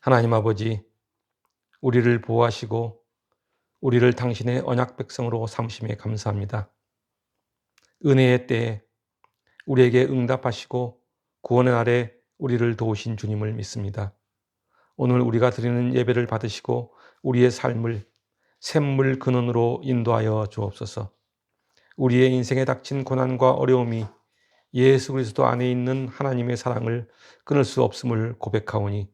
하나님 아버지, 우리를 보호하시고 우리를 당신의 언약 백성으로 삼으심에 감사합니다. 은혜의 때에 우리에게 응답하시고 구원의 날에 우리를 도우신 주님을 믿습니다. 오늘 우리가 드리는 예배를 받으시고 우리의 삶을 샘물 근원으로 인도하여 주옵소서. 우리의 인생에 닥친 고난과 어려움이 예수 그리스도 안에 있는 하나님의 사랑을 끊을 수 없음을 고백하오니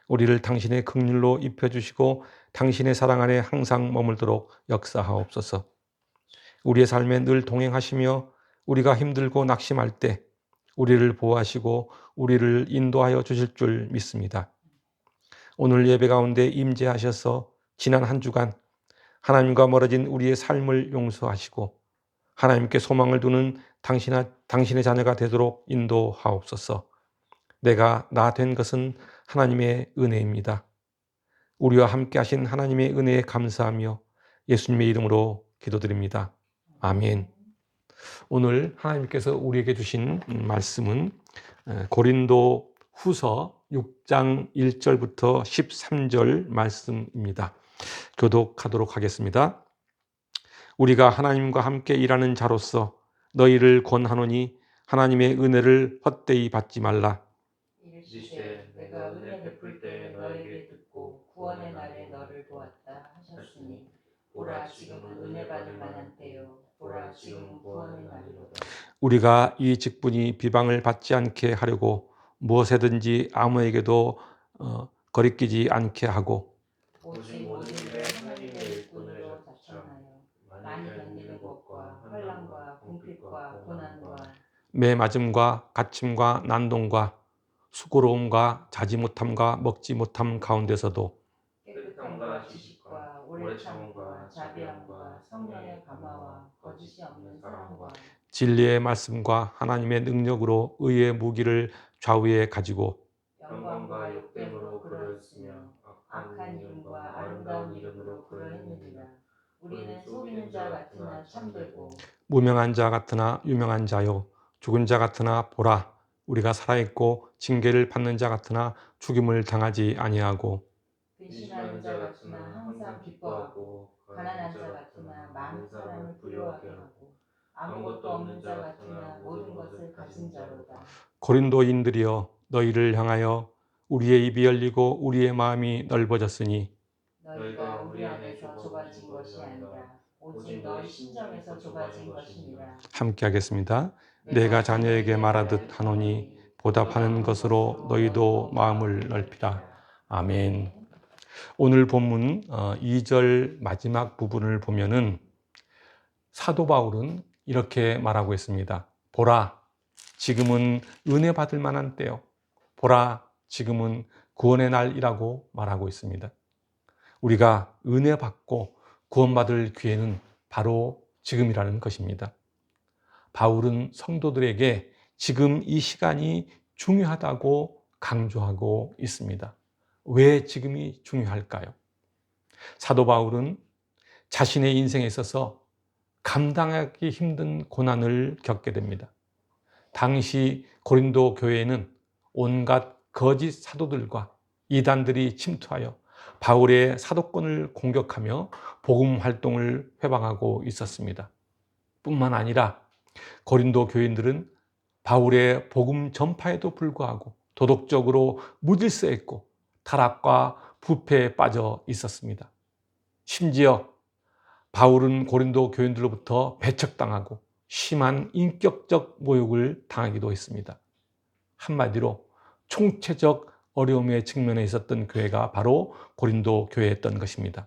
우리를 당신의 긍휼로 입혀주시고 당신의 사랑 안에 항상 머물도록 역사하옵소서. 우리의 삶에 늘 동행하시며 우리가 힘들고 낙심할 때 우리를 보호하시고 우리를 인도하여 주실 줄 믿습니다. 오늘 예배 가운데 임재하셔서 지난 한 주간 하나님과 멀어진 우리의 삶을 용서하시고 하나님께 소망을 두는 당신의 자녀가 되도록 인도하옵소서. 내가 나 된 것은 하나님의 은혜입니다. 우리와 함께 하신 하나님의 은혜에 감사하며 예수님의 이름으로 기도드립니다. 아멘. 오늘 하나님께서 우리에게 주신 말씀은 고린도 후서 6장 1절부터 13절 말씀입니다. 교독하도록 하겠습니다. 우리가 하나님과 함께 일하는 자로서 너희를 권하노니 하나님의 은혜를 헛되이 받지 말라. 이르시되 내가 은혜 베풀 때 너에게 듣고 구원의 날에 너를 도왔다 하셨으니 보라 지금은 은혜 받을 만한 때요 보라 지금은 구원의 날이로다. 우리가 이 직분이 비방을 받지 않게 하려고 무엇에든지 아무에게도 거리끼지 않게 하고 오직 모든 일에 하나님의 일꾼으로 자청하여 많이 견디는 것과 환난과 궁핍과 고난과 매 맞음과 갇힘과 난동과 수고로움과 자지 못함과 먹지 못함 가운데서도 깨끗함과 지식과 오래 참음과 자비함과 성령의 감화와 거짓이 없는 사랑과 진리의 말씀과 하나님의 능력으로 의의 무기를 좌우에 가지고 영광과 욕됨으로 그러했으며 악한 이름과 아름다운 이름으로 그러했느니라. 우리는 속이는 자 같으나 참되고 무명한 자 같으나 유명한 자요 죽은 자 같으나 보라 우리가 살아있고 징계를 받는 자 같으나 죽임을 당하지 아니하고 근심하는 자 같으나 항상 기뻐하고 가난한 자 같으나 많은 사람을 부유하게 하고 아무것도 없는 자 같으나 모든 것을 가진 자로다. 고린도인들이여 너희를 향하여 우리의 입이 열리고 우리의 마음이 넓어졌으니 너희가 우리 안에서 좁아진 것이 아니라 오직 너희 심정에서 좁아진 것이니라. 함께 하겠습니다. 내가 자녀에게 말하듯 하노니 보답하는 것으로 너희도 마음을 넓히라. 아멘. 오늘 본문 2절 마지막 부분을 보면은 사도 바울은 이렇게 말하고 있습니다. 보라, 지금은 은혜 받을 만한 때요. 보라, 지금은 구원의 날이라고 말하고 있습니다. 우리가 은혜 받고 구원받을 기회는 바로 지금이라는 것입니다. 바울은 성도들에게 지금 이 시간이 중요하다고 강조하고 있습니다. 왜 지금이 중요할까요? 사도 바울은 자신의 인생에 있어서 감당하기 힘든 고난을 겪게 됩니다. 당시 고린도 교회에는 온갖 거짓 사도들과 이단들이 침투하여 바울의 사도권을 공격하며 복음 활동을 회방하고 있었습니다. 뿐만 아니라 고린도 교인들은 바울의 복음 전파에도 불구하고 도덕적으로 무질서했고 타락과 부패에 빠져 있었습니다. 심지어 바울은 고린도 교인들로부터 배척당하고 심한 인격적 모욕을 당하기도 했습니다. 한마디로 총체적 어려움에 직면해 있었던 교회가 바로 고린도 교회였던 것입니다.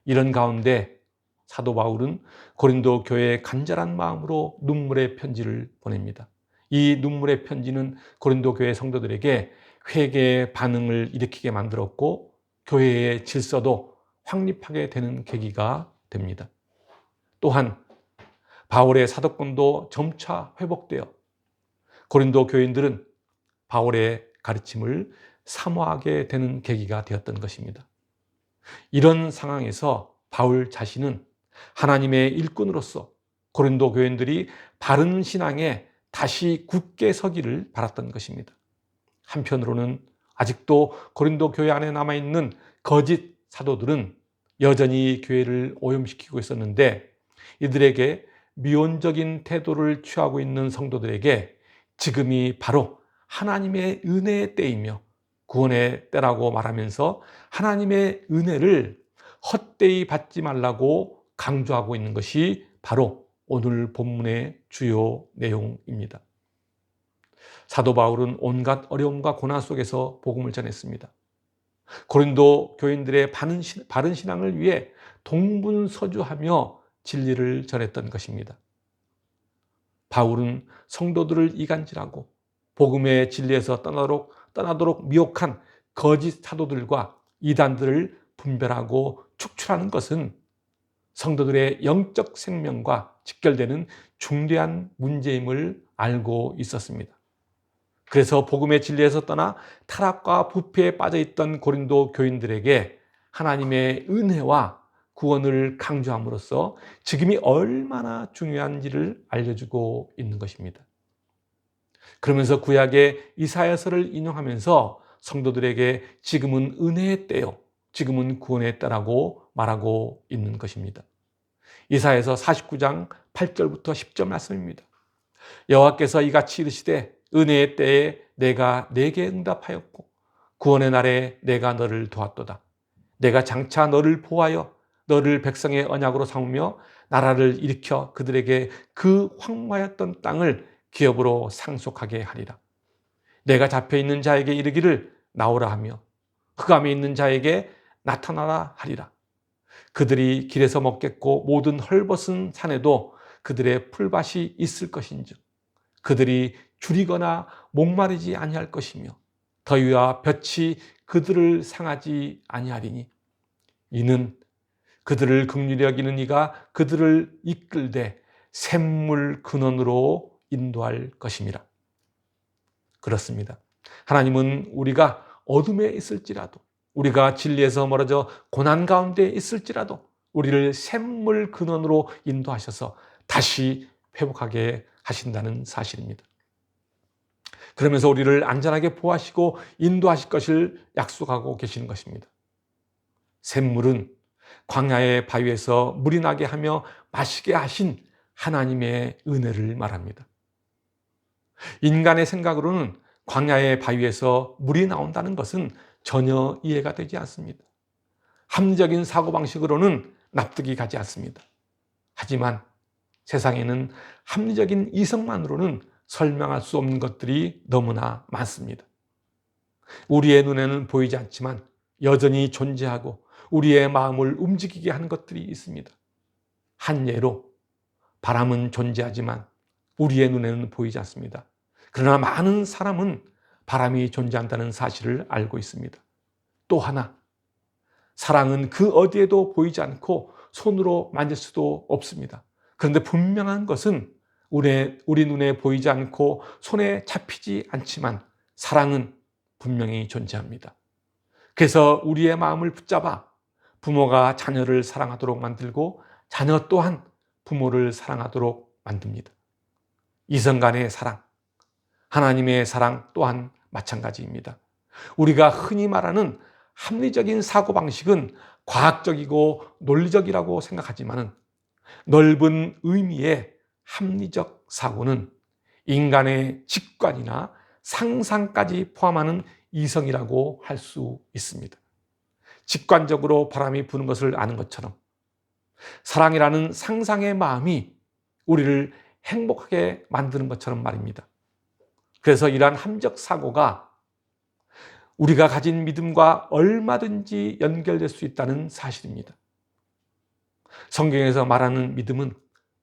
이런 가운데 사도 바울은 고린도 교회에 간절한 마음으로 눈물의 편지를 보냅니다. 이 눈물의 편지는 고린도 교회 성도들에게 회개의 반응을 일으키게 만들었고 교회의 질서도 확립하게 되는 계기가 됩니다. 또한 바울의 사도권도 점차 회복되어 고린도 교인들은 바울의 가르침을 사모하게 되는 계기가 되었던 것입니다. 이런 상황에서 바울 자신은 하나님의 일꾼으로서 고린도 교인들이 바른 신앙에 다시 굳게 서기를 바랐던 것입니다. 한편으로는 아직도 고린도 교회 안에 남아있는 거짓 사도들은 여전히 교회를 오염시키고 있었는데, 이들에게 미온적인 태도를 취하고 있는 성도들에게 지금이 바로 하나님의 은혜의 때이며 구원의 때라고 말하면서 하나님의 은혜를 헛되이 받지 말라고 강조하고 있는 것이 바로 오늘 본문의 주요 내용입니다. 사도 바울은 온갖 어려움과 고난 속에서 복음을 전했습니다. 고린도 교인들의 바른 신앙을 위해 동분서주하며 진리를 전했던 것입니다. 바울은 성도들을 이간질하고 복음의 진리에서 떠나도록 미혹한 거짓 사도들과 이단들을 분별하고 축출하는 것은 성도들의 영적 생명과 직결되는 중대한 문제임을 알고 있었습니다. 그래서 복음의 진리에서 떠나 타락과 부패에 빠져있던 고린도 교인들에게 하나님의 은혜와 구원을 강조함으로써 지금이 얼마나 중요한지를 알려주고 있는 것입니다. 그러면서 구약의 이사야서를 인용하면서 성도들에게 지금은 은혜의 때요, 지금은 구원의 때라고 말하고 있는 것입니다. 이사야서 49장 8절부터 10절 말씀입니다. 여호와께서 이같이 이르시되 은혜의 때에 내가 네게 응답하였고 구원의 날에 내가 너를 도왔도다. 내가 장차 너를 보하여 너를 백성의 언약으로 삼으며 나라를 일으켜 그들에게 그 황무하였던 땅을 기업으로 상속하게 하리라. 내가 잡혀있는 자에게 이르기를 나오라 하며 흑암에 있는 자에게 나타나라 하리라. 그들이 길에서 먹겠고 모든 헐벗은 산에도 그들의 풀밭이 있을 것인즉 그들이 줄이거나 목마르지 아니할 것이며 더위와 볕이 그들을 상하지 아니하리니 이는 그들을 긍휼히 여기는 이가 그들을 이끌되 샘물 근원으로 인도할 것임이라. 그렇습니다. 하나님은 우리가 어둠에 있을지라도, 우리가 진리에서 멀어져 고난 가운데 있을지라도 우리를 샘물 근원으로 인도하셔서 다시 회복하게 하신다는 사실입니다. 그러면서 우리를 안전하게 보호하시고 인도하실 것을 약속하고 계시는 것입니다. 샘물은 광야의 바위에서 물이 나게 하며 마시게 하신 하나님의 은혜를 말합니다. 인간의 생각으로는 광야의 바위에서 물이 나온다는 것은 전혀 이해가 되지 않습니다. 합리적인 사고방식으로는 납득이 가지 않습니다. 하지만 세상에는 합리적인 이성만으로는 설명할 수 없는 것들이 너무나 많습니다. 우리의 눈에는 보이지 않지만 여전히 존재하고 우리의 마음을 움직이게 하는 것들이 있습니다. 한 예로 바람은 존재하지만 우리의 눈에는 보이지 않습니다. 그러나 많은 사람은 바람이 존재한다는 사실을 알고 있습니다. 또 하나, 사랑은 그 어디에도 보이지 않고 손으로 만질 수도 없습니다. 그런데 분명한 것은 우리 눈에 보이지 않고 손에 잡히지 않지만 사랑은 분명히 존재합니다. 그래서 우리의 마음을 붙잡아 부모가 자녀를 사랑하도록 만들고 자녀 또한 부모를 사랑하도록 만듭니다. 이성 간의 사랑, 하나님의 사랑 또한 마찬가지입니다. 우리가 흔히 말하는 합리적인 사고방식은 과학적이고 논리적이라고 생각하지만 넓은 의미의 합리적 사고는 인간의 직관이나 상상까지 포함하는 이성이라고 할 수 있습니다. 직관적으로 바람이 부는 것을 아는 것처럼 사랑이라는 상상의 마음이 우리를 행복하게 만드는 것처럼 말입니다. 그래서 이러한 합리적 사고가 우리가 가진 믿음과 얼마든지 연결될 수 있다는 사실입니다. 성경에서 말하는 믿음은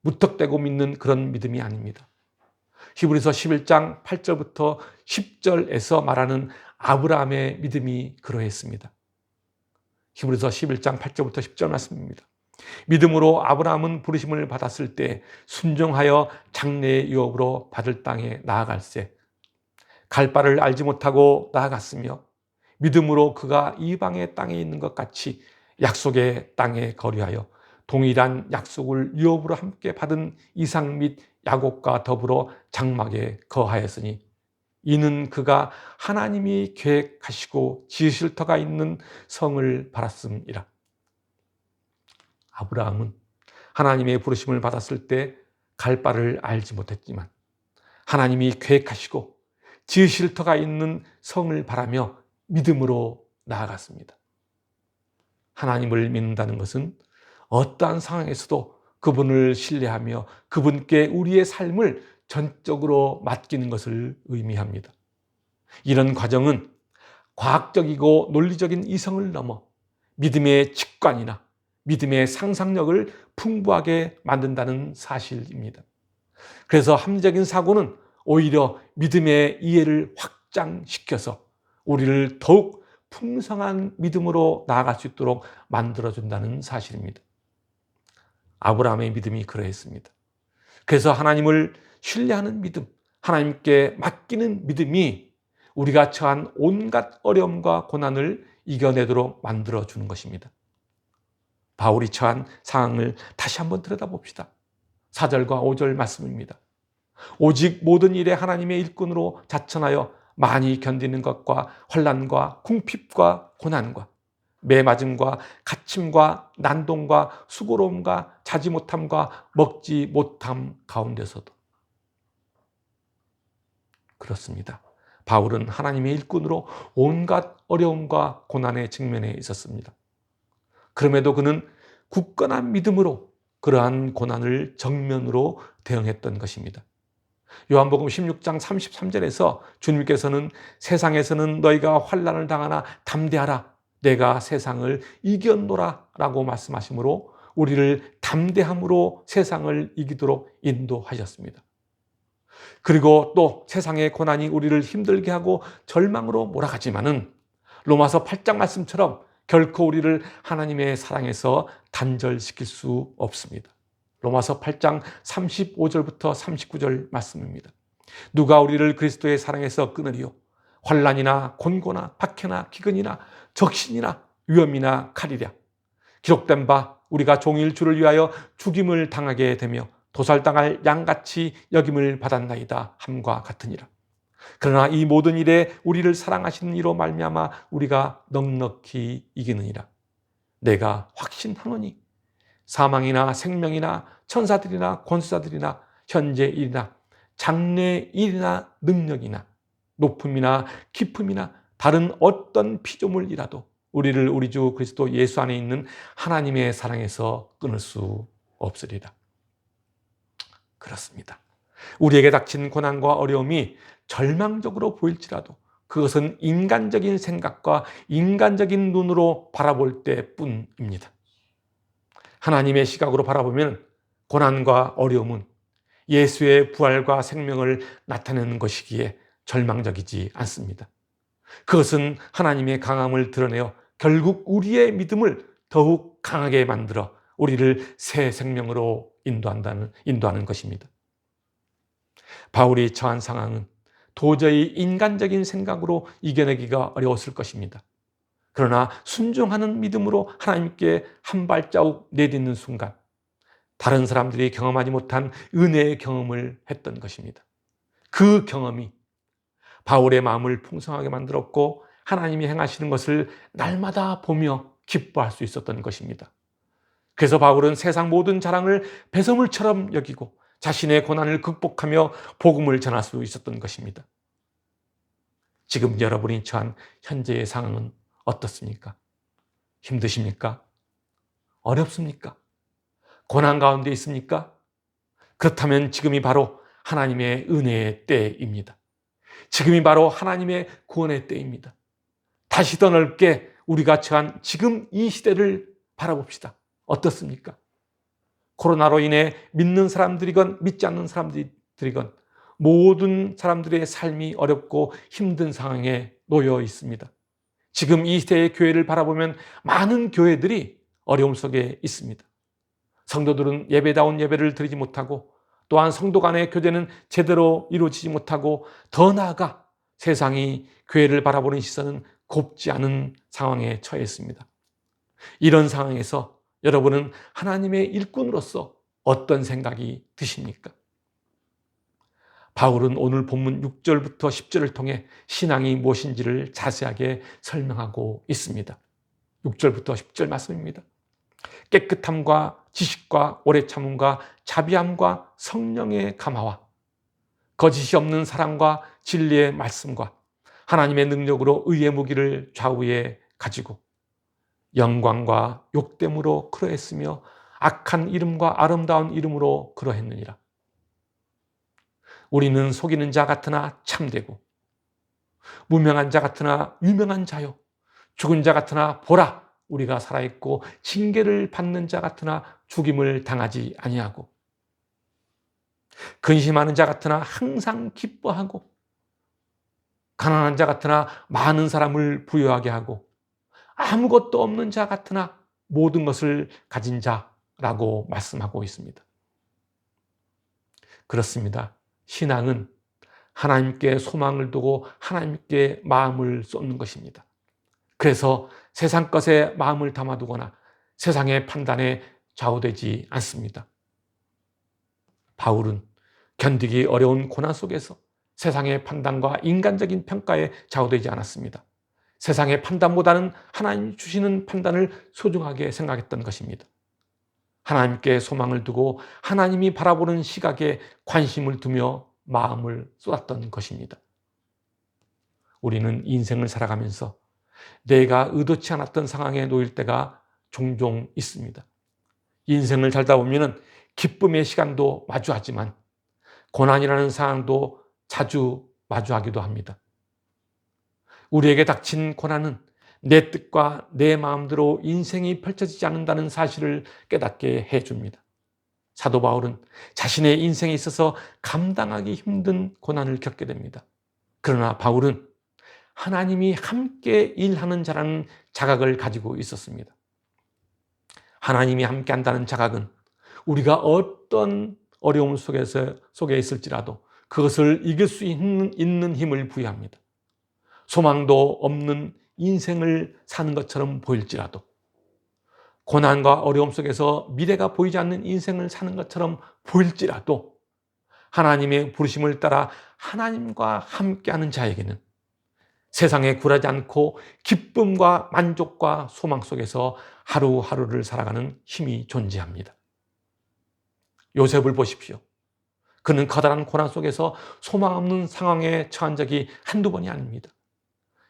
무턱대고 믿는 그런 믿음이 아닙니다. 히브리서 11장 8절부터 10절에서 말하는 아브라함의 믿음이 그러했습니다. 히브리서 11장 8절부터 10절 말씀입니다. 믿음으로 아브라함은 부르심을 받았을 때 순종하여 장래의 유업으로 받을 땅에 나아갈새 갈 바를 알지 못하고 나아갔으며 믿음으로 그가 이방의 땅에 있는 것 같이 약속의 땅에 거류하여 동일한 약속을 유업으로 함께 받은 이삭 및 야곱과 더불어 장막에 거하였으니 이는 그가 하나님이 계획하시고 지으실 터가 있는 성을 바랐음이라. 아브라함은 하나님의 부르심을 받았을 때 갈 바를 알지 못했지만 하나님이 계획하시고 지으실 터가 있는 성을 바라며 믿음으로 나아갔습니다. 하나님을 믿는다는 것은 어떠한 상황에서도 그분을 신뢰하며 그분께 우리의 삶을 전적으로 맡기는 것을 의미합니다. 이런 과정은 과학적이고 논리적인 이성을 넘어 믿음의 직관이나 믿음의 상상력을 풍부하게 만든다는 사실입니다. 그래서 합리적인 사고는 오히려 믿음의 이해를 확장시켜서 우리를 더욱 풍성한 믿음으로 나아갈 수 있도록 만들어준다는 사실입니다. 아브라함의 믿음이 그러했습니다. 그래서 하나님을 신뢰하는 믿음, 하나님께 맡기는 믿음이 우리가 처한 온갖 어려움과 고난을 이겨내도록 만들어주는 것입니다. 바울이 처한 상황을 다시 한번 들여다봅시다. 4절과 5절 말씀입니다. 오직 모든 일에 하나님의 일꾼으로 자천하여 많이 견디는 것과 환난과 궁핍과 고난과 매맞음과 갇힘과 난동과 수고로움과 자지 못함과 먹지 못함 가운데서도 그렇습니다. 바울은 하나님의 일꾼으로 온갖 어려움과 고난에 직면해 있었습니다. 그럼에도 그는 굳건한 믿음으로 그러한 고난을 정면으로 대응했던 것입니다. 요한복음 16장 33절에서 주님께서는 세상에서는 너희가 환난을 당하나 담대하라 내가 세상을 이겼노라 라고 말씀하시므로 우리를 담대함으로 세상을 이기도록 인도하셨습니다. 그리고 또 세상의 고난이 우리를 힘들게 하고 절망으로 몰아가지만은 로마서 8장 말씀처럼 결코 우리를 하나님의 사랑에서 단절시킬 수 없습니다. 로마서 8장 35절부터 39절 말씀입니다. 누가 우리를 그리스도의 사랑에서 끊으리요? 환난이나 곤고나 박해나 기근이나 적신이나 위험이나 칼이랴. 기록된 바 우리가 종일 주를 위하여 죽임을 당하게 되며 도살당할 양같이 여김을 받았나이다 함과 같으니라. 그러나 이 모든 일에 우리를 사랑하시는 이로 말미암아 우리가 넉넉히 이기느니라. 내가 확신하노니 사망이나 생명이나 천사들이나 권수자들이나 현재 일이나 장래 일이나 능력이나 높음이나 깊음이나 다른 어떤 피조물이라도 우리를 우리 주 그리스도 예수 안에 있는 하나님의 사랑에서 끊을 수 없으리라. 그렇습니다. 우리에게 닥친 고난과 어려움이 절망적으로 보일지라도 그것은 인간적인 생각과 인간적인 눈으로 바라볼 때뿐입니다. 하나님의 시각으로 바라보면 고난과 어려움은 예수의 부활과 생명을 나타내는 것이기에 절망적이지 않습니다. 그것은 하나님의 강함을 드러내어 결국 우리의 믿음을 더욱 강하게 만들어 우리를 새 생명으로 인도하는 것입니다. 바울이 처한 상황은 도저히 인간적인 생각으로 이겨내기가 어려웠을 것입니다. 그러나 순종하는 믿음으로 하나님께 한 발자국 내딛는 순간 다른 사람들이 경험하지 못한 은혜의 경험을 했던 것입니다. 그 경험이 바울의 마음을 풍성하게 만들었고 하나님이 행하시는 것을 날마다 보며 기뻐할 수 있었던 것입니다. 그래서 바울은 세상 모든 자랑을 배설물처럼 여기고 자신의 고난을 극복하며 복음을 전할 수 있었던 것입니다. 지금 여러분이 처한 현재의 상황은 어떻습니까? 힘드십니까? 어렵습니까? 고난 가운데 있습니까? 그렇다면 지금이 바로 하나님의 은혜의 때입니다. 지금이 바로 하나님의 구원의 때입니다. 다시 더 넓게 우리가 처한 지금 이 시대를 바라봅시다. 어떻습니까? 코로나로 인해 믿는 사람들이건 믿지 않는 사람들이건 모든 사람들의 삶이 어렵고 힘든 상황에 놓여 있습니다. 지금 이 시대의 교회를 바라보면 많은 교회들이 어려움 속에 있습니다. 성도들은 예배다운 예배를 드리지 못하고 또한 성도 간의 교제는 제대로 이루어지지 못하고 더 나아가 세상이 교회를 바라보는 시선은 곱지 않은 상황에 처해 있습니다. 이런 상황에서 여러분은 하나님의 일꾼으로서 어떤 생각이 드십니까? 바울은 오늘 본문 6절부터 10절을 통해 신앙이 무엇인지를 자세하게 설명하고 있습니다. 6절부터 10절 말씀입니다. 깨끗함과 지식과 오래 참음과 자비함과 성령의 감화와 거짓이 없는 사랑과 진리의 말씀과 하나님의 능력으로 의의 무기를 좌우에 가지고 영광과 욕됨으로 그러했으며 악한 이름과 아름다운 이름으로 그러했느니라. 우리는 속이는 자 같으나 참되고 무명한 자 같으나 유명한 자요, 죽은 자 같으나 보라 우리가 살아있고 징계를 받는 자 같으나 죽임을 당하지 아니하고 근심하는 자 같으나 항상 기뻐하고 가난한 자 같으나 많은 사람을 부유하게 하고 아무것도 없는 자 같으나 모든 것을 가진 자라고 말씀하고 있습니다. 그렇습니다. 신앙은 하나님께 소망을 두고 하나님께 마음을 쏟는 것입니다. 그래서 세상 것에 마음을 담아두거나 세상의 판단에 좌우되지 않습니다. 바울은 견디기 어려운 고난 속에서 세상의 판단과 인간적인 평가에 좌우되지 않았습니다. 세상의 판단보다는 하나님 주시는 판단을 소중하게 생각했던 것입니다. 하나님께 소망을 두고 하나님이 바라보는 시각에 관심을 두며 마음을 쏟았던 것입니다. 우리는 인생을 살아가면서 내가 의도치 않았던 상황에 놓일 때가 종종 있습니다. 인생을 살다 보면 기쁨의 시간도 마주하지만 고난이라는 상황도 자주 마주하기도 합니다. 우리에게 닥친 고난은 내 뜻과 내 마음대로 인생이 펼쳐지지 않는다는 사실을 깨닫게 해줍니다. 사도 바울은 자신의 인생에 있어서 감당하기 힘든 고난을 겪게 됩니다. 그러나 바울은 하나님이 함께 일하는 자라는 자각을 가지고 있었습니다. 하나님이 함께 한다는 자각은 우리가 어떤 어려움 속에 있을지라도 그것을 이길 수 있는 힘을 부여합니다. 소망도 없는 인생을 사는 것처럼 보일지라도 고난과 어려움 속에서 미래가 보이지 않는 인생을 사는 것처럼 보일지라도 하나님의 부르심을 따라 하나님과 함께하는 자에게는 세상에 굴하지 않고 기쁨과 만족과 소망 속에서 하루하루를 살아가는 힘이 존재합니다. 요셉을 보십시오. 그는 커다란 고난 속에서 소망 없는 상황에 처한 적이 한두 번이 아닙니다.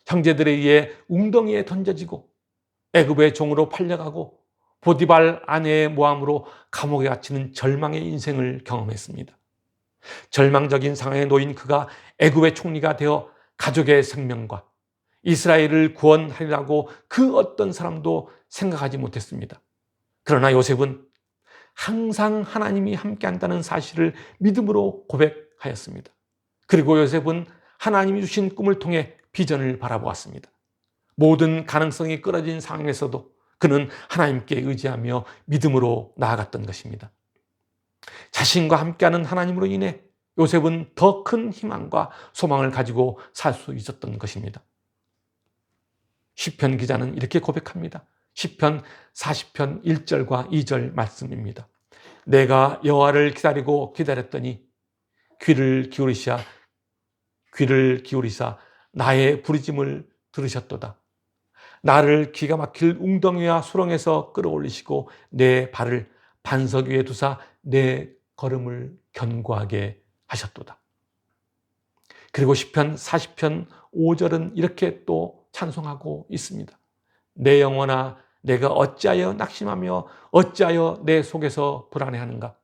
형제들에 의해 웅덩이에 던져지고 애굽의 종으로 팔려가고 보디발 아내의 모함으로 감옥에 갇히는 절망의 인생을 경험했습니다. 절망적인 상황에 놓인 그가 애굽의 총리가 되어 가족의 생명과 이스라엘을 구원하리라고 그 어떤 사람도 생각하지 못했습니다. 그러나 요셉은 항상 하나님이 함께한다는 사실을 믿음으로 고백하였습니다. 그리고 요셉은 하나님이 주신 꿈을 통해 비전을 바라보았습니다. 모든 가능성이 끊어진 상황에서도 그는 하나님께 의지하며 믿음으로 나아갔던 것입니다. 자신과 함께하는 하나님으로 인해 요셉은 더 큰 희망과 소망을 가지고 살 수 있었던 것입니다. 시편 기자는 이렇게 고백합니다. 시편 40편 1절과 2절 말씀입니다. 내가 여호와를 기다리고 기다렸더니 귀를 기울이사 나의 부르짐을 들으셨도다. 나를 기가 막힐 웅덩이와 수렁에서 끌어올리시고 내 발을 반석 위에 두사 내 걸음을 견고하게 하셨도다. 그리고 시편 40편 5절은 이렇게 또 찬송하고 있습니다. 내 영혼아 내가 어찌하여 낙심하며 어찌하여 내 속에서 불안해하는가.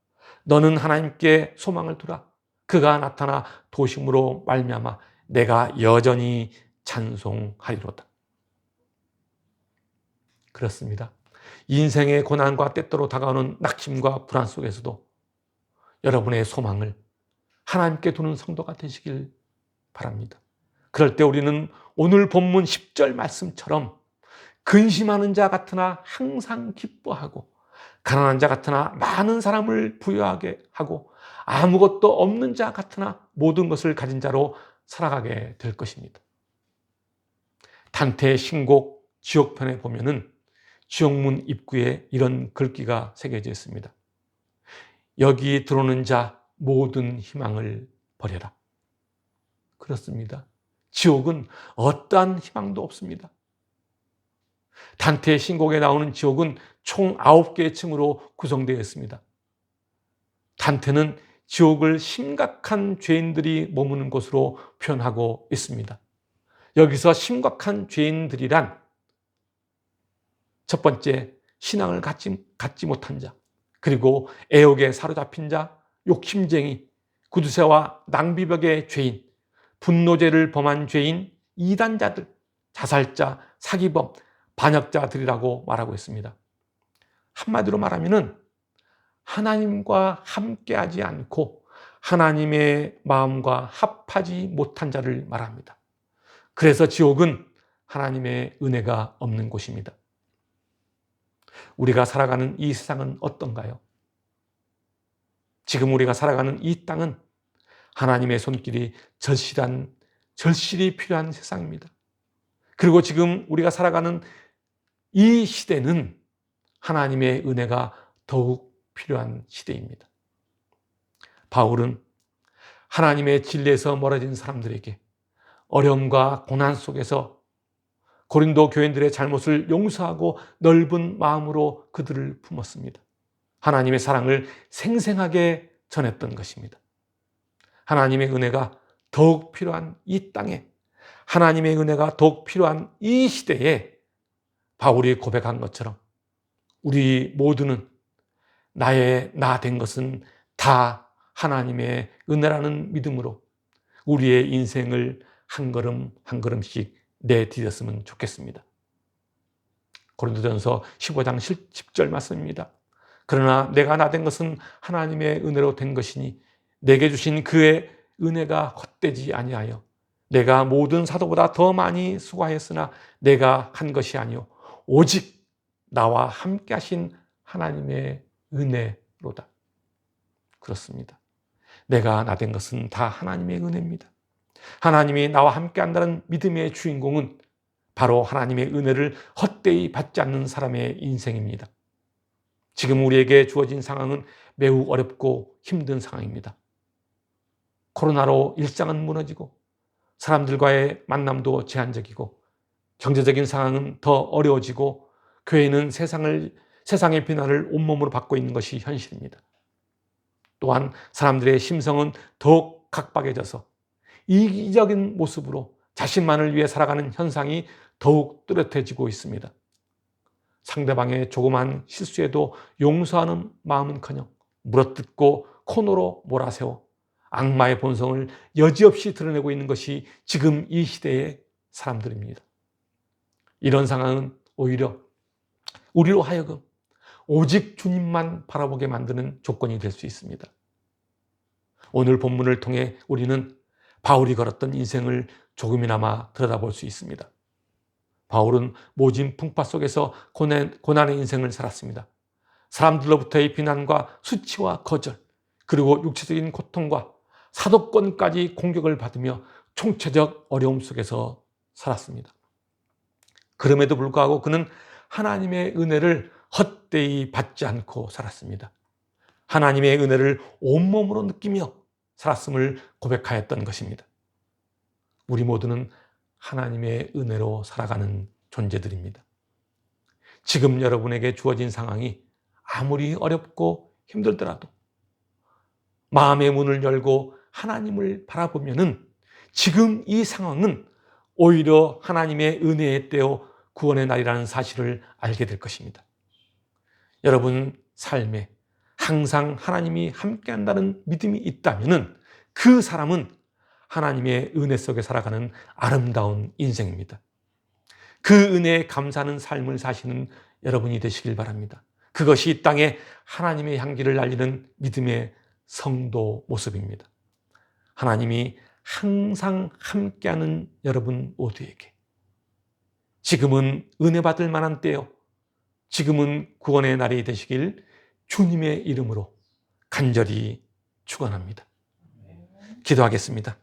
너는 하나님께 소망을 두라. 그가 나타나 도심으로 말미암아 내가 여전히 찬송하리로다. 그렇습니다. 인생의 고난과 때때로 다가오는 낙심과 불안 속에서도 여러분의 소망을 하나님께 두는 성도가 되시길 바랍니다. 그럴 때 우리는 오늘 본문 10절 말씀처럼 근심하는 자 같으나 항상 기뻐하고 가난한 자 같으나 많은 사람을 부유하게 하고 아무것도 없는 자 같으나 모든 것을 가진 자로 살아가게 될 것입니다. 단테의 신곡 지옥편에 보면은 지옥문 입구에 이런 글귀가 새겨져 있습니다. 여기 들어오는 자 모든 희망을 버려라. 그렇습니다. 지옥은 어떠한 희망도 없습니다. 단테의 신곡에 나오는 지옥은 총 9개의 층으로 구성되어 있습니다. 단테는 지옥을 심각한 죄인들이 머무는 곳으로 표현하고 있습니다. 여기서 심각한 죄인들이란 첫 번째, 신앙을 갖지 못한 자, 그리고 애욕에 사로잡힌 자, 욕심쟁이, 구두쇠와 낭비벽의 죄인, 분노죄를 범한 죄인, 이단자들, 자살자, 사기범, 반역자들이라고 말하고 있습니다. 한마디로 말하면은 하나님과 함께하지 않고 하나님의 마음과 합하지 못한 자를 말합니다. 그래서 지옥은 하나님의 은혜가 없는 곳입니다. 우리가 살아가는 이 세상은 어떤가요? 지금 우리가 살아가는 이 땅은 하나님의 손길이 절실히 필요한 세상입니다. 그리고 지금 우리가 살아가는 이 시대는 하나님의 은혜가 더욱 필요한 시대입니다. 바울은 하나님의 진리에서 멀어진 사람들에게 어려움과 고난 속에서 고린도 교인들의 잘못을 용서하고 넓은 마음으로 그들을 품었습니다. 하나님의 사랑을 생생하게 전했던 것입니다. 하나님의 은혜가 더욱 필요한 이 땅에, 하나님의 은혜가 더욱 필요한 이 시대에 바울이 고백한 것처럼 우리 모두는 나의 나 된 것은 다 하나님의 은혜라는 믿음으로 우리의 인생을 한 걸음 한 걸음씩 내디뎠으면 좋겠습니다. 고린도전서 15장 10절 말씀입니다. 그러나 내가 나 된 것은 하나님의 은혜로 된 것이니 내게 주신 그의 은혜가 헛되지 아니하여 내가 모든 사도보다 더 많이 수고하였으나 내가 한 것이 아니요 오직 나와 함께 하신 하나님의 은혜로다. 그렇습니다. 내가 나 된 것은 다 하나님의 은혜입니다. 하나님이 나와 함께 한다는 믿음의 주인공은 바로 하나님의 은혜를 헛되이 받지 않는 사람의 인생입니다. 지금 우리에게 주어진 상황은 매우 어렵고 힘든 상황입니다. 코로나로 일상은 무너지고 사람들과의 만남도 제한적이고 경제적인 상황은 더 어려워지고 교회는 세상의 비난을 온몸으로 받고 있는 것이 현실입니다. 또한 사람들의 심성은 더욱 각박해져서 이기적인 모습으로 자신만을 위해 살아가는 현상이 더욱 뚜렷해지고 있습니다. 상대방의 조그만 실수에도 용서하는 마음은커녕 물어뜯고 코너로 몰아세워 악마의 본성을 여지없이 드러내고 있는 것이 지금 이 시대의 사람들입니다. 이런 상황은 오히려 우리로 하여금 오직 주님만 바라보게 만드는 조건이 될 수 있습니다. 오늘 본문을 통해 우리는 바울이 걸었던 인생을 조금이나마 들여다볼 수 있습니다. 바울은 모진 풍파 속에서 고난의 인생을 살았습니다. 사람들로부터의 비난과 수치와 거절, 그리고 육체적인 고통과 사도권까지 공격을 받으며 총체적 어려움 속에서 살았습니다. 그럼에도 불구하고 그는 하나님의 은혜를 헛되이 받지 않고 살았습니다. 하나님의 은혜를 온몸으로 느끼며 살았음을 고백하였던 것입니다. 우리 모두는 하나님의 은혜로 살아가는 존재들입니다. 지금 여러분에게 주어진 상황이 아무리 어렵고 힘들더라도 마음의 문을 열고 하나님을 바라보면은 지금 이 상황은 오히려 하나님의 은혜의 때요 구원의 날이라는 사실을 알게 될 것입니다. 여러분 삶에 항상 하나님이 함께한다는 믿음이 있다면은 그 사람은 하나님의 은혜 속에 살아가는 아름다운 인생입니다. 그 은혜에 감사하는 삶을 사시는 여러분이 되시길 바랍니다. 그것이 이 땅에 하나님의 향기를 날리는 믿음의 성도 모습입니다. 하나님이 항상 함께하는 여러분 모두에게 지금은 은혜 받을 만한 때요, 지금은 구원의 날이 되시길 주님의 이름으로 간절히 축원합니다. 기도하겠습니다.